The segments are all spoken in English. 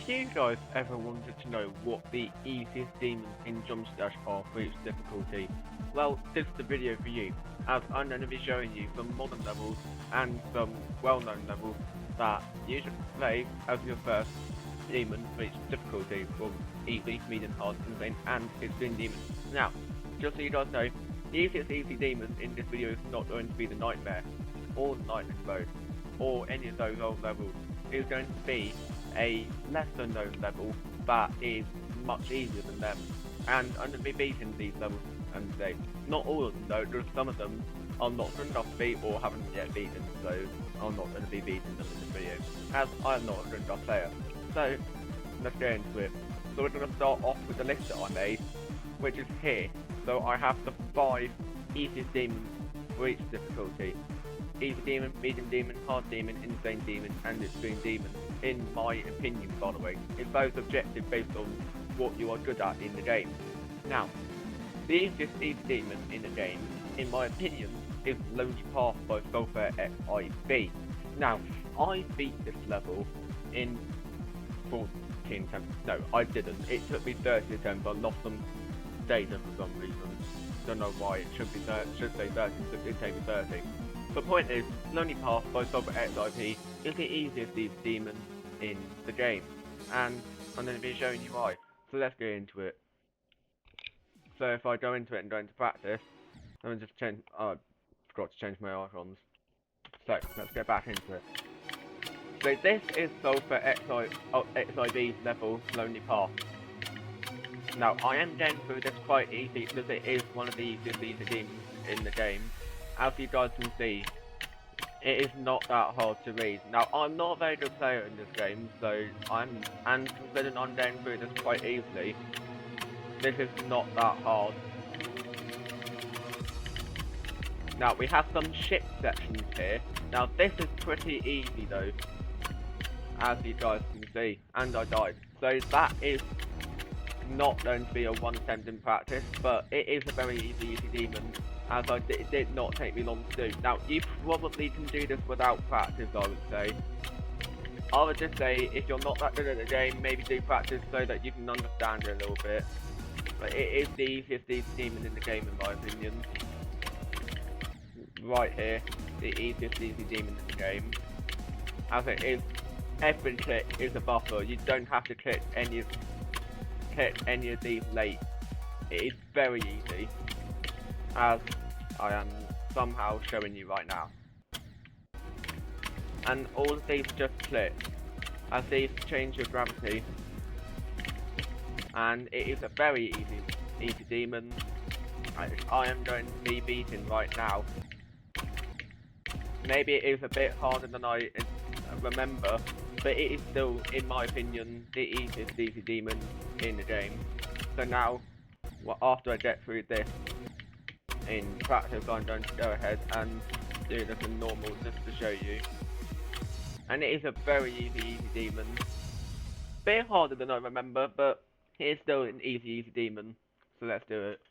you guys ever wanted to know what the easiest demons in Jump Dash are for each difficulty, well, this is the video for you, as I'm going to be showing you some modern levels and some well-known levels that you should play as your first demon for each difficulty, from easy, medium, hard, insane, and extreme demon. Now, just so you guys know, the easiest easy demon in this video is not going to be the Nightmare, or the Lightning Mode, or any of those old levels. It's going to be a lesser known level that is much easier than them, and I'm going to be beating these levels today. Not all of them though, just some of them are not good enough to beat or haven't yet beaten, so I'm not going to be beating them in this video, as I'm not a good enough player. So, let's get into it. So we're going to start off with the list that I made, which is here. So I have the 5 easiest demons for each difficulty. Easy demon, medium demon, hard demon, insane demon, and extreme demon. In my opinion, by the way, it's both objective based on what you are good at in the game. Now, the easiest easy demon in the game, in my opinion, is Lonely Path by Sulfur XIB. Now, I beat this level in 14 attempts. No, I didn't. It took me 30 attempts. I lost some data for some reason. Don't know why. It should say 30, but it did take me 30. The point is, Lonely Path by Sulfur XIB is the easiest easy demon in the game, and I'm going to be showing you why. So let's get into it. So if I go into it and go into practice, I'm going to just change. I forgot to change my icons. So let's get back into it. So this is Sulfur XIB's level Lonely Path. Now I am getting through this quite easy because it is one of the easiest easy demons in the game. As you guys can see, it is not that hard to read. Now I'm not a very good player in this game, so considering I'm getting through this quite easily, this is not that hard. Now we have some ship sections here. Now this is pretty easy though, as you guys can see, and I died. So that is not going to be a one attempt in practice, but it is a very easy demon, as it did not take me long to do. Now you probably can do this without practice, I would say. I would just say, if you're not that good at the game, maybe do practice so that you can understand it a little bit. But it is the easiest easy demon in the game in my opinion. Right here, the easiest easy demon in the game. As it is, every click is a buffer. You don't have to click any of these late. It is very easy, as I am somehow showing you right now. And all of these just click, as these change your gravity, and it is a very easy demon. I am going to be beating right now. Maybe it is a bit harder than I remember, but it is still, in my opinion, the easiest easy demon in the game. So now, after I get through this in practice, I'm going to go ahead and do this in normal just to show you. And it is a very easy demon. Bit harder than I remember, but it is still an easy demon. So let's do it.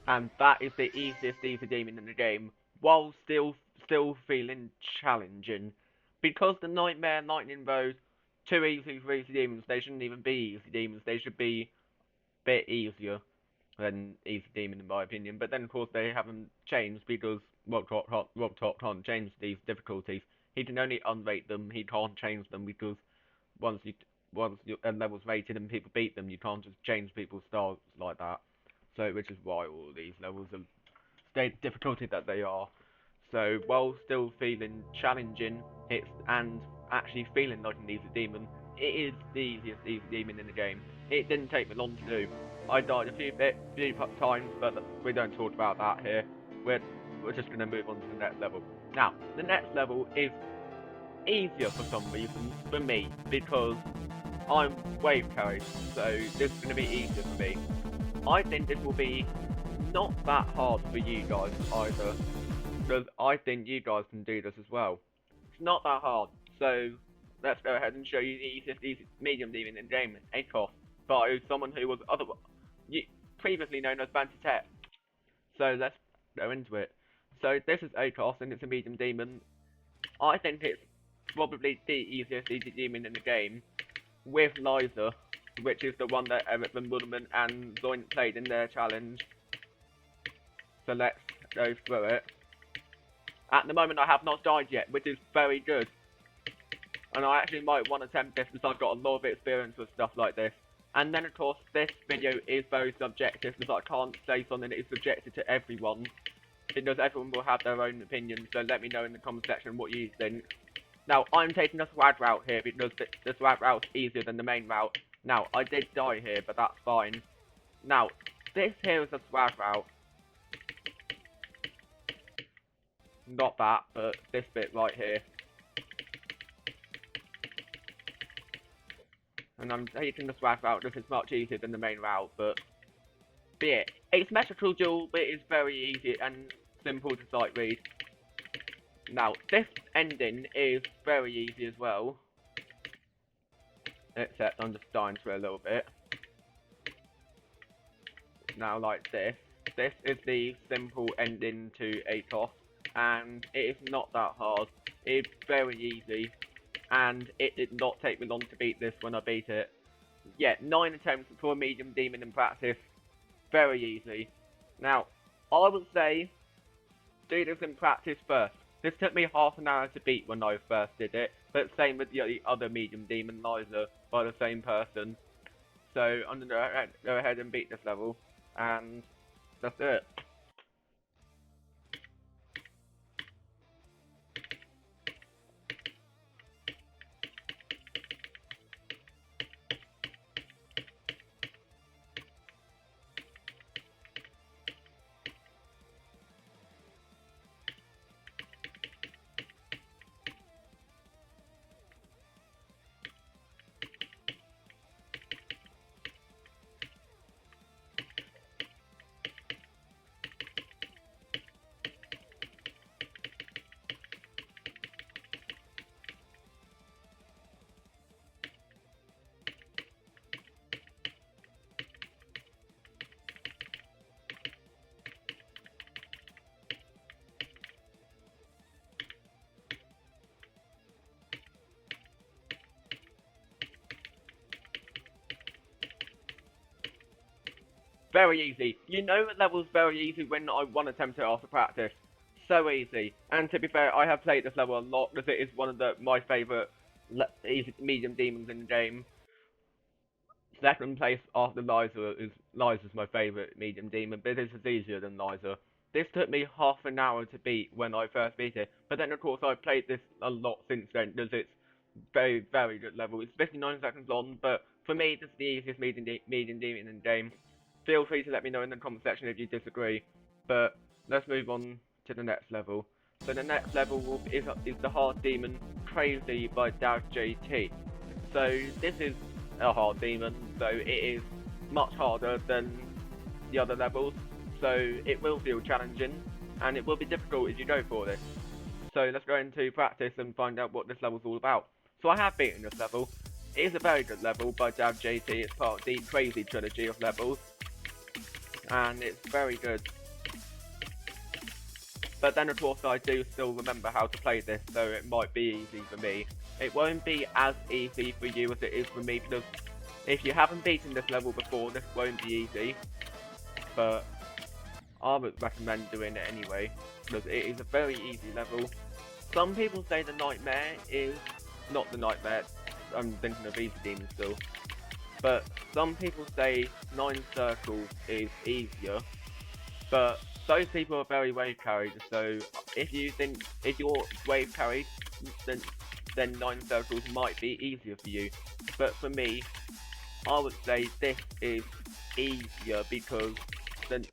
and that is the easiest Ether Demon in the game, while still feeling challenging. Because the Nightmare and Lightning Bows, too easy for Ether Demons, they shouldn't even be Ether Demons, they should be a bit easier than Ether Demon in my opinion. But then of course they haven't changed because Rob Top can't change these difficulties. He can only unrate them, he can't change them because once you once your level's rated and people beat them, you can't just change people's styles like that. So, which is why all these levels have stayed difficulty that they are. So, while still feeling challenging, and actually feeling like an easy demon, it is the easiest easy demon in the game. It didn't take me long to do. I died a few times, but we don't talk about that here. We're just gonna move on to the next level. Now, the next level is easier for some reason for me because I'm wave carried, so this is going to be easier for me. I think this will be not that hard for you guys either, because I think you guys can do this as well. It's not that hard, so let's go ahead and show you the easiest medium demon in the game, Atos, by someone who was previously known as Banty. So let's go into it. So this is Atos and it's a medium demon. I think it's probably the easiest demon in the game, with Liza, which is the one that Eric Van Budderman and Zoint played in their challenge. So let's go through it. At the moment I have not died yet, which is very good. And I actually might want to attempt this because I've got a lot of experience with stuff like this. And then of course this video is very subjective because I can't say something that is subjective to everyone. Because everyone will have their own opinion, so let me know in the comment section what you think. Now, I'm taking the swag route here because the swag route's easier than the main route. Now, I did die here, but that's fine. Now, this here is the swag route. Not that, but this bit right here. And I'm taking the swag route because it's much easier than the main route, but be it. It's Metrical Duel, but it's very easy and simple to sight read. Now, this ending is very easy as well. Except I'm just dying for a little bit. Now, like this. This is the simple ending to Atos. And it is not that hard. It's very easy. And it did not take me long to beat this when I beat it. Yeah, 9 attempts for a medium demon in practice. Very easy. Now, I would say, do this in practice first. This took me half an hour to beat when I first did it, but same with the other medium demon, Liza, by the same person. So I'm gonna go ahead and beat this level, and that's it. Very easy. You know that level's very easy when I want to attempt it after practice. So easy. And to be fair, I have played this level a lot because it is one of my favourite medium demons in the game. Second place after Liza's my favourite medium demon, but this is easier than Liza. This took me half an hour to beat when I first beat it, but then of course I've played this a lot since then because it's very, very good level. It's 59 seconds long, but for me this is the easiest medium demon in the game. Feel free to let me know in the comment section if you disagree, but let's move on to the next level. So the next level is the hard demon Crazy by DavJT. So this is a hard demon, so it is much harder than the other levels, so it will feel challenging, and it will be difficult if you go for this. So let's go into practice and find out what this level's all about. So I have beaten this level. It is a very good level by DavJT, it's part of the Crazy trilogy of levels. and it's very good. But then of course I do still remember how to play this, so it might be easy for me. It won't be as easy for you as it is for me, because if you haven't beaten this level before, this won't be easy. But I would recommend doing it anyway, because it is a very easy level. Some people say the nightmare is not the nightmare, I'm thinking of Easy Demon still. But some people say 9 circles is easier, but those people are very wave carried, so if you're wave carried, then 9 circles might be easier for you. But for me, I would say this is easier because the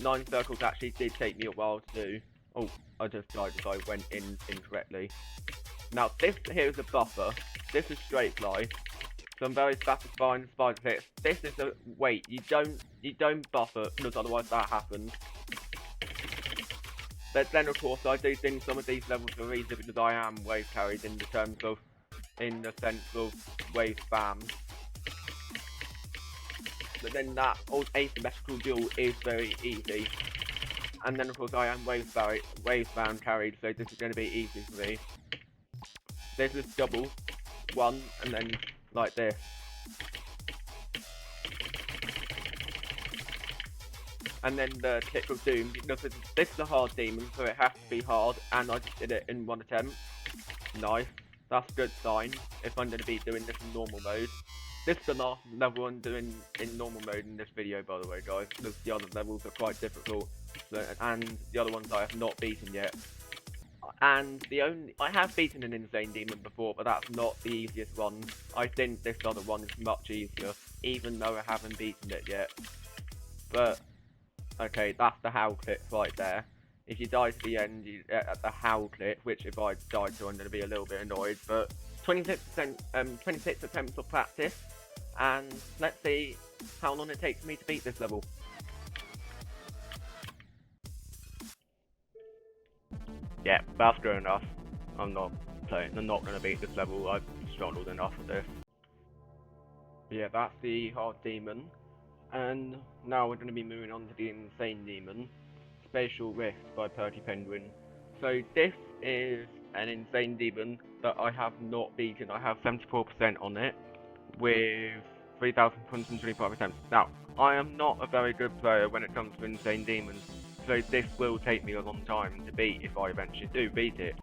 9 circles actually did take me a while to do. Oh, I just died as I went in incorrectly. Now this here is a buffer. This is straight fly. Some very satisfying spider hits. This is a wait. You don't buffer because otherwise that happens. But then of course I do think some of these levels are easier because I am wave carried in the sense of wave spam. But then that old asymmetrical duel is very easy. And then of course I am wave spam carried, so this is going to be easy for me. This is double, one, and then like this. And then the Click of Doom, because this is a hard demon, so it has to be hard, and I just did it in one attempt. Nice. That's a good sign, if I'm going to be doing this in normal mode. This is the last level I'm doing in normal mode in this video, by the way, guys, because the other levels are quite difficult, and the other ones I have not beaten yet. And I have beaten an Insane Demon before, but that's not the easiest one. I think this other one is much easier, even though I haven't beaten it yet. But okay, that's the howl clip right there. If you die to the end, at the howl clip, which if I die to, I'm going to be a little bit annoyed. But 26 attempts of practice, and let's see how long it takes me to beat this level. Yeah, that's good enough. I'm not going to beat this level. I've struggled enough with this. Yeah, that's the hard demon. And now we're going to be moving on to the Insane Demon, Spatial Rift by Perky Penguin. So this is an Insane Demon that I have not beaten. I have 74% on it, with 3,125 attempts. Now, I am not a very good player when it comes to Insane Demons, so this will take me a long time to beat if I eventually do beat it.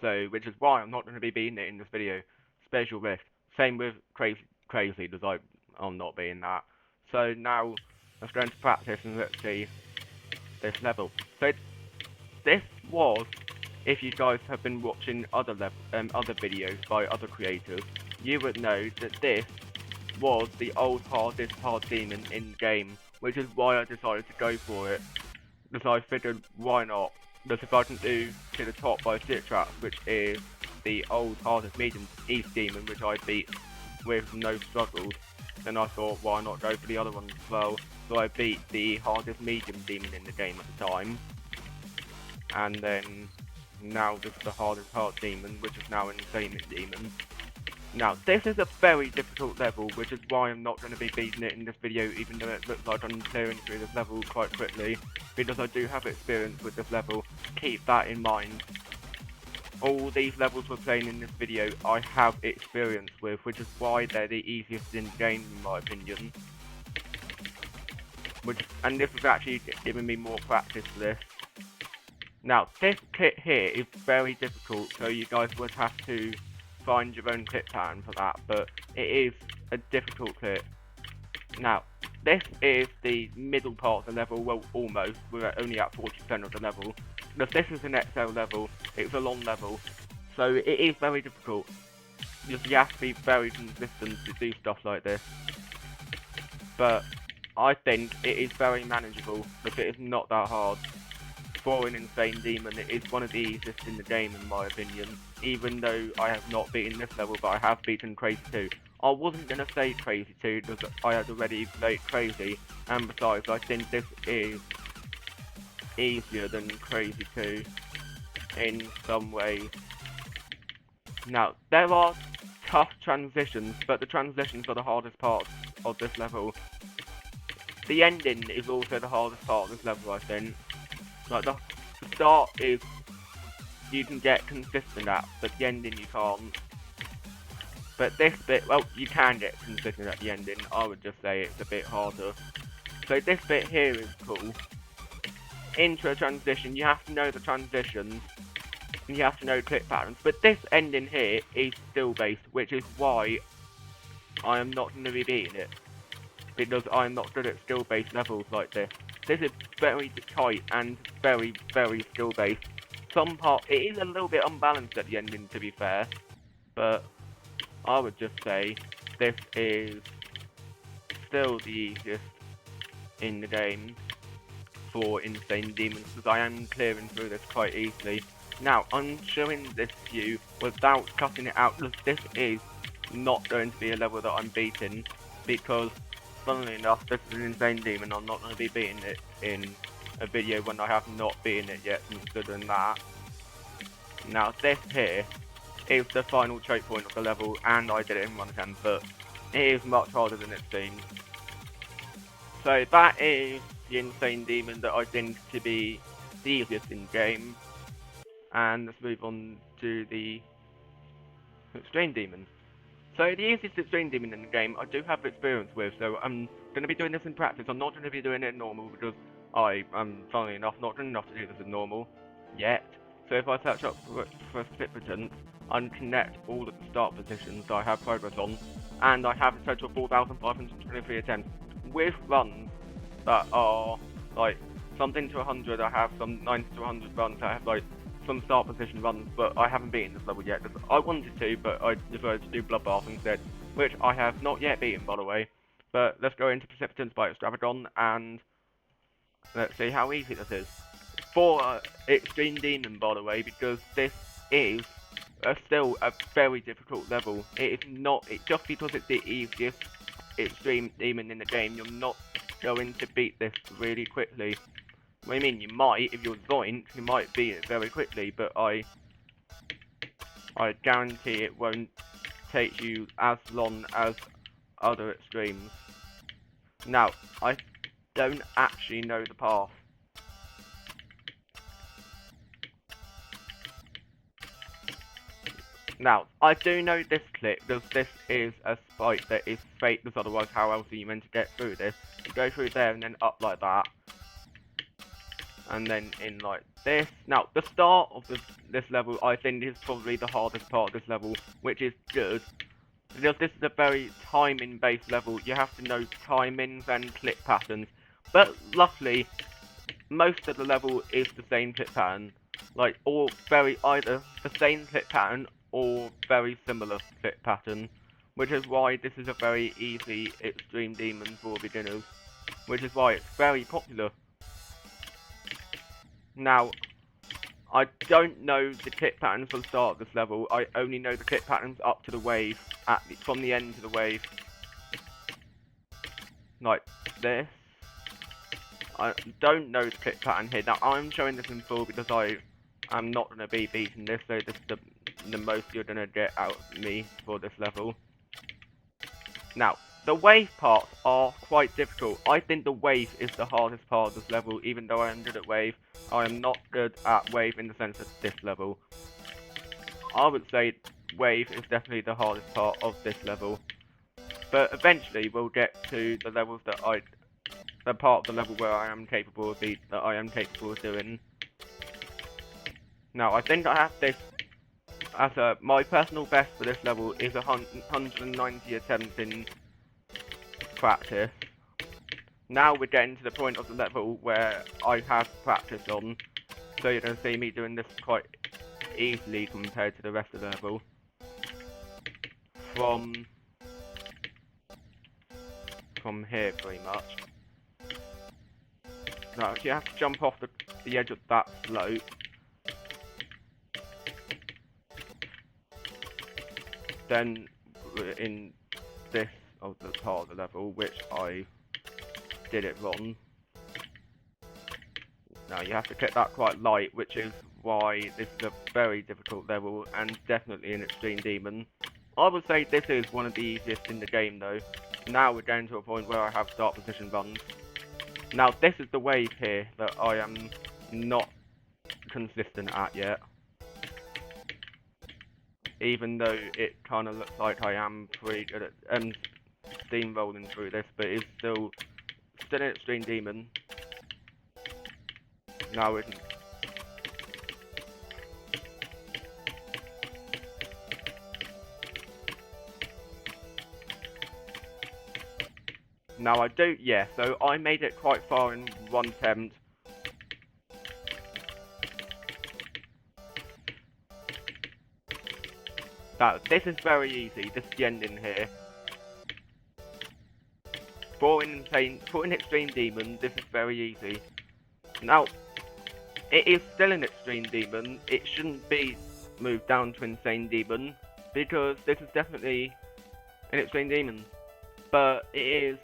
So, which is why I'm not going to be beating it in this video. Spatial Rift. Same with Crazy, because I'm not beating that. So now, let's go into practice and let's see this level. So this was, if you guys have been watching other videos by other creators, you would know that this was the hardest hard demon in the game, which is why I decided to go for it. Because I figured, why not? Because if I can do to the top by Stick Traps, which is the hardest medium East demon, which I beat with no struggles, then I thought, why not go for the other one as well? So I beat the hardest medium demon in the game at the time. And then, now this is the hardest hard demon, which is now Insane Demon. Now, this is a very difficult level, which is why I'm not going to be beating it in this video, even though it looks like I'm clearing through this level quite quickly, because I do have experience with this level. Keep that in mind. All these levels we're playing in this video, I have experience with, which is why they're the easiest in the game, in my opinion. And this has actually given me more practice for this. Now, this kit here is very difficult, so you guys would have to find your own clip pattern for that, but it is a difficult clip. Now, this is the middle part of the level, well, almost. We're only at 40% of the level. Because this is an XL level, it's a long level, so it is very difficult. You have to be very consistent to do stuff like this. But I think it is very manageable, because it is not that hard. For an Insane Demon, it is one of the easiest in the game in my opinion, even though I have not beaten this level, but I have beaten Crazy 2. I wasn't going to say Crazy 2 because I had already played Crazy, and besides I think this is easier than Crazy 2 in some ways. Now, there are tough transitions, but the transitions are the hardest part of this level. the ending is also the hardest part of this level, I think. Like, the start is, you can get consistent at, but the ending you can't. But this bit, well, you can get consistent at the ending. I would just say it's a bit harder. So this bit here is cool. Into a transition, you have to know the transitions, and you have to know clip patterns. But this ending here is skill based, which is why I am not going to be beating it. Because I am not good at skill based levels like this. This is very tight and very, very skill based. Some part, it is a little bit unbalanced at the ending, to be fair. But I would just say this is still the easiest in the game for Insane Demons, because I am clearing through this quite easily. Now, I'm showing this to you without cutting it out, because this is not going to be a level that I'm beating, because, funnily enough, this is an Insane Demon. I'm not going to be beating it in a video when I have not beaten it yet, considering that. Now, this here is the final choke point of the level, and I did it in one attempt, but it is much harder than it seems. So that is the Insane Demon that I think to be the easiest in the game. And let's move on to the Extreme Demon. So the easiest Extreme Demon in the game I do have experience with, so I'm going to be doing this in practice. I'm not going to be doing it in normal because I am, funnily enough, not good enough to do this in normal yet. So if I search up for precipitants, I can connect all of the start positions that I have progress on, and I have a total of 4,523 attempts with runs that are like something to 100. I have some 90 to 100 runs. I have like some start position runs, but I haven't beaten this level yet. I wanted to, but I decided to do Bloodbath instead, which I have not yet beaten, by the way. But let's go into Precipitants by Extravagant, and let's see how easy this is. For Extreme Demon, by the way, because this is still a very difficult level. It is not, just because it's the easiest Extreme Demon in the game, you're not going to beat this really quickly. I mean, you might, if you're Zoink, you might beat it very quickly, but I guarantee it won't take you as long as other extremes. Now, I don't actually know the path. Now, I do know this clip, because this is a spike that is fake, because otherwise how else are you meant to get through this? You go through there and then up like that. And then in like this. Now, the start of this level, I think, is probably the hardest part of this level, which is good. Because this is a very timing-based level, you have to know timings and clip patterns. But luckily, most of the level is the same clip pattern. Like, or either the same clip pattern or very similar clip pattern. Which is why this is a very easy Extreme Demon for beginners. Which is why it's very popular. Now, I don't know the clip patterns for the start of this level. I only know the clip patterns up to the wave, from the end to the wave. Like this. I don't know the clip pattern here. Now, I'm showing this in full because I am not going to be beating this, so this is the most you're going to get out of me for this level. Now, the wave parts are quite difficult. I think the wave is the hardest part of this level, even though I am good at wave. I am not good at wave in the sense of this level. I would say wave is definitely the hardest part of this level. But eventually we'll get to the levels that the part of the level where I am capable of doing. Now, I think I have this as my personal best for this level is 190 attempts in practice. Now we're getting to the point of the level where I have practice on, so you're going to see me doing this quite easily compared to the rest of the level. From here, pretty much. Now, you have to jump off the edge of that slope. Then, in this the part of the level, which I did it wrong. Now, you have to keep that quite light, which is why this is a very difficult level, and definitely an Extreme Demon. I would say this is one of the easiest in the game, though. Now we're getting to a point where I have start position runs. Now this is the wave here that I am not consistent at yet. Even though it kind of looks like I am pretty good at steamrolling through this, but it's still an extreme demon. No, it isn't. Now I do, yeah, so I made it quite far in one attempt. This is very easy, this is the ending here. For an extreme demon, this is very easy. Now, it is still an extreme demon, it shouldn't be moved down to insane demon, because this is definitely an extreme demon. But it is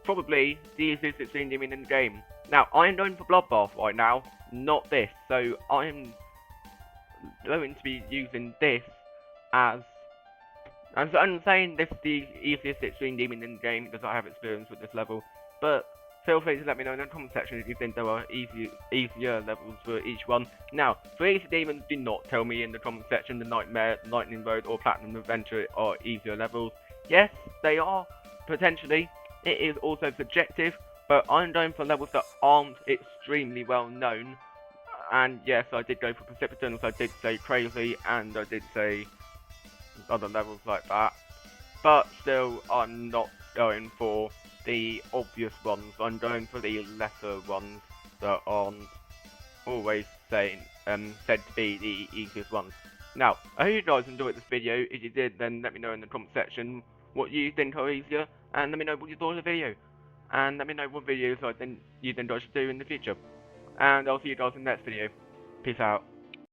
probably the easiest extreme demon in the game. Now, I am going for Bloodbath right now, not this, so I am going to be using this as I'm saying this is the easiest extreme demon in the game because I have experience with this level, but feel free to let me know in the comment section if you think there are easier levels for each one. Now, for easy demons, do not tell me in the comment section the Nightmare, Lightning Road, or Platinum Adventure are easier levels. Yes, they are, potentially. It is also subjective, but I'm going for levels that aren't extremely well known. And yes, I did go for Precipitants, I did say Crazy, and I did say other levels like that. But still, I'm not going for the obvious ones. I'm going for the lesser ones that aren't always said to be the easiest ones. Now, I hope you guys enjoyed this video. If you did, then let me know in the comment section what you think are easier, and let me know what you thought of the video. And let me know what videos you think I should do in the future. And I'll see you guys in the next video. Peace out.